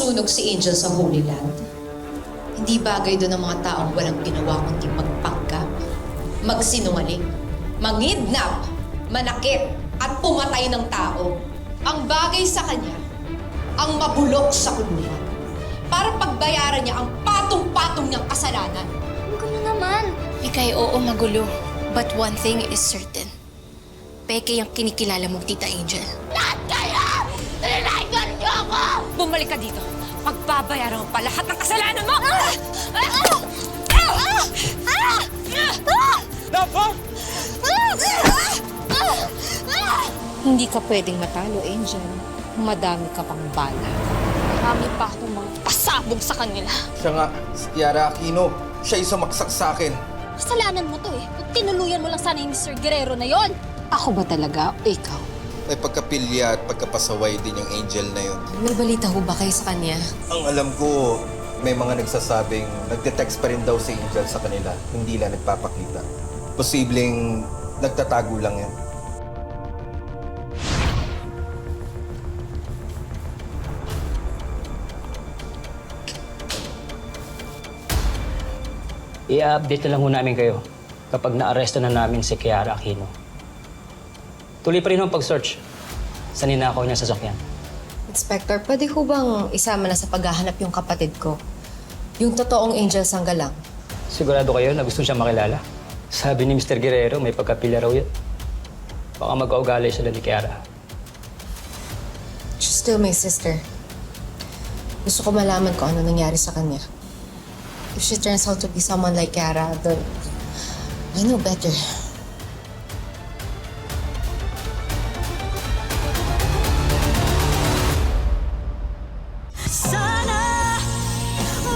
masunog si Angel sa Holy Land. Hindi bagay doon ang mga taong walang ginawa kundi magpanggap, magsinungaling, mangidnap, manakit, at pumatay ng tao. Ang bagay sa kanya, ang mabulok sa kulungan para pagbayaran niya ang patong-patong niyang kasalanan. Ang gulo naman. Ika'y oo magulo, but one thing is certain. Peke yung kinikilala mong Tita Angel. Lahat kayo! Nilagan niyo ako! Bumalik ka dito. Pagbabayaran mo pa lahat ng kasalanan mo! Hindi ka pwedeng matalo, Angel. Madami ka pang bala. Marami pa akong mga pasabog sa kanila. Siya nga, si Kiara Aquino. Siya yung sumaksak sa akin. Kasalanan mo to eh. Kung tinuluyan mo lang sana yung Mr. Guerrero na yon. Ako ba talaga o ikaw? May pagkapilya at pagkapasaway din yung Angel na yun. May balita ho ba kayo sa kanya? Ang alam ko, may mga nagsasabing nagte-text pa rin daw si Angel sa kanila. Hindi lang nagpapakita. Posibleng nagtatago lang yan. I-update na lang ho namin kayo kapag naaresto na namin si Kiara Aquino. Tuloy pa rin ang pag-search sa ninakaw niya sasakyan. Inspector, pwede ho bang isama na sa paghahanap yung kapatid ko? Yung totoong Angel Sanggalang. Sigurado kayo na gusto siya makilala? Sabi ni Mr. Guerrero, may pagkapila raw yun. Baka mag-augalay sila ni Kiara. She's still my sister. Gusto ko malaman kung ano nangyari sa kanya. If she turns out to be someone like Kiara, then I know better. Sana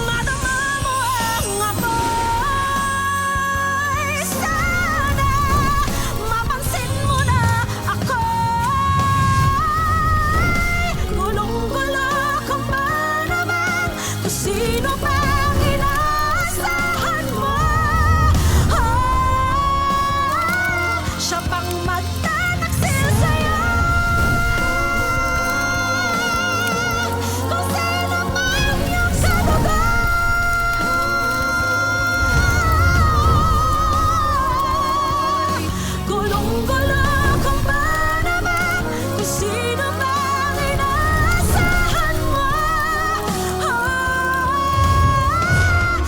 madama mo ang apoy. Sana mapansin mo na ako. Gulong-gulo ka ba naman kung sino bang inaasahan mo? Siya pang magtataksil sa'yo. Kung sino man yung kadugo. Gulong-gulo ka ba naman kung sino bang inaasahan mo?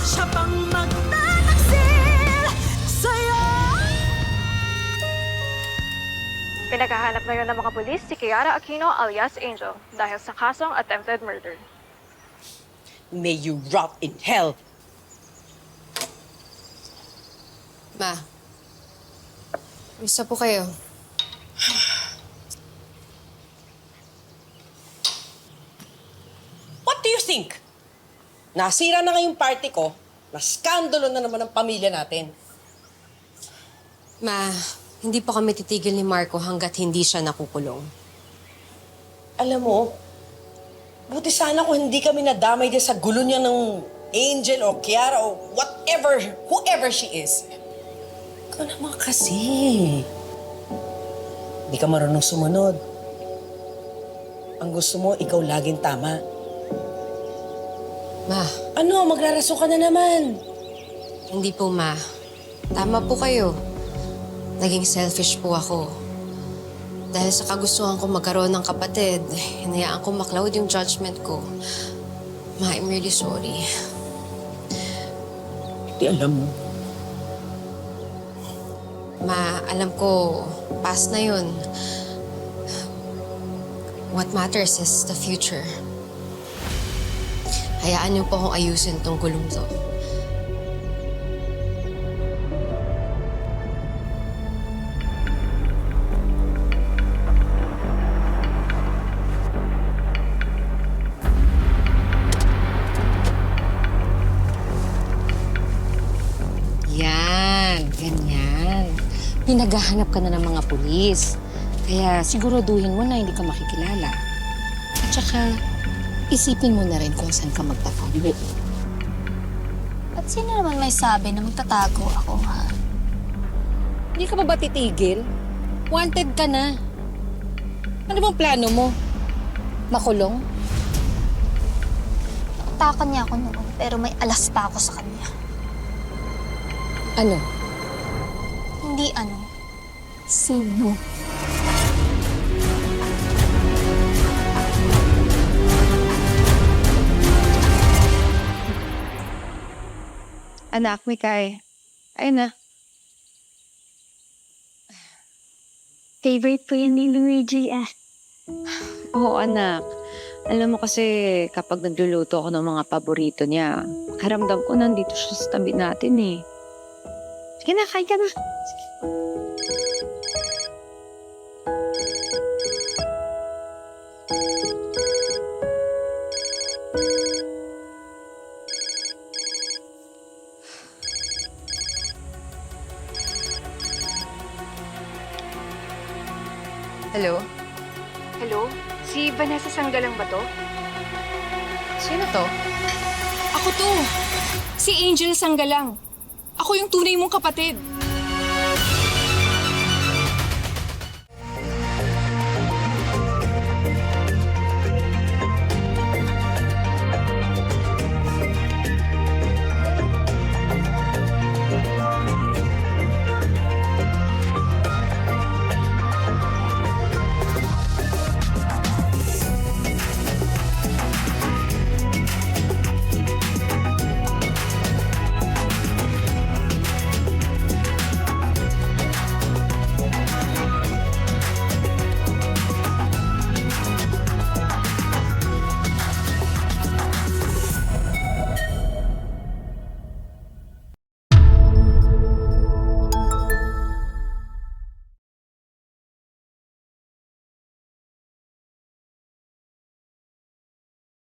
Siya pang magtataksil sa'yo. Pinaghahanap ngayon ng mga pulis si Kiara Aquino alias Angel dahil sa kasong attempted murder. May you rot in hell. Ma, isa po kayo. What do you think? Nasira na nga yung party ko, naskandalo na naman ang pamilya natin. Ma, hindi po kami titigil ni Marco hanggat hindi siya nakukulong. Alam mo, buti sana kung hindi kami nadamay din sa gulo niya ng Angel o Kiara o whatever, whoever she is. Ikaw naman kasi. Hindi ka marunong sumunod. Ang gusto mo, ikaw laging tama. Ma, Ano, maglaraso ka na naman. hindi po, Ma. Tama po kayo. Naging selfish po ako. Dahil sa kagustuhan ko magkaroon ng kapatid, hinayaan ko maklawd yung judgment ko. Ma, I'm really sorry. Hindi alam mo. Ma, alam ko, past na yun. What matters is the future. Hayaan niyo po akong ayusin tong gulong to. Yan, ganyan. Pinaghahanap ka na ng mga pulis. Kaya siguraduhin mo na hindi ka makikilala. At saka, isipin mo na rin kung saan ka magtatago. At sino naman may sabi na magtatago ako, ha? Hindi ka ba titigil? Wanted ka na. Ano bang plano mo? Makulong? Inatakan niya ako noon, pero may alas pa ako sa kanya. Ano? Hindi ano. Sino? Anak, Mikay. Ayun na. Favorite po yun ni Luigi Oo, anak. Alam mo kasi kapag nagluluto ako ng mga paborito niya, karamdam ko nandito siya sa tabi natin eh. Sige na, kain ka na. Hello? Hello? Si Vanessa Sanggalang ba to? Sino to? Ako to. Si Angel Sanggalang. Ako yung tunay mong kapatid.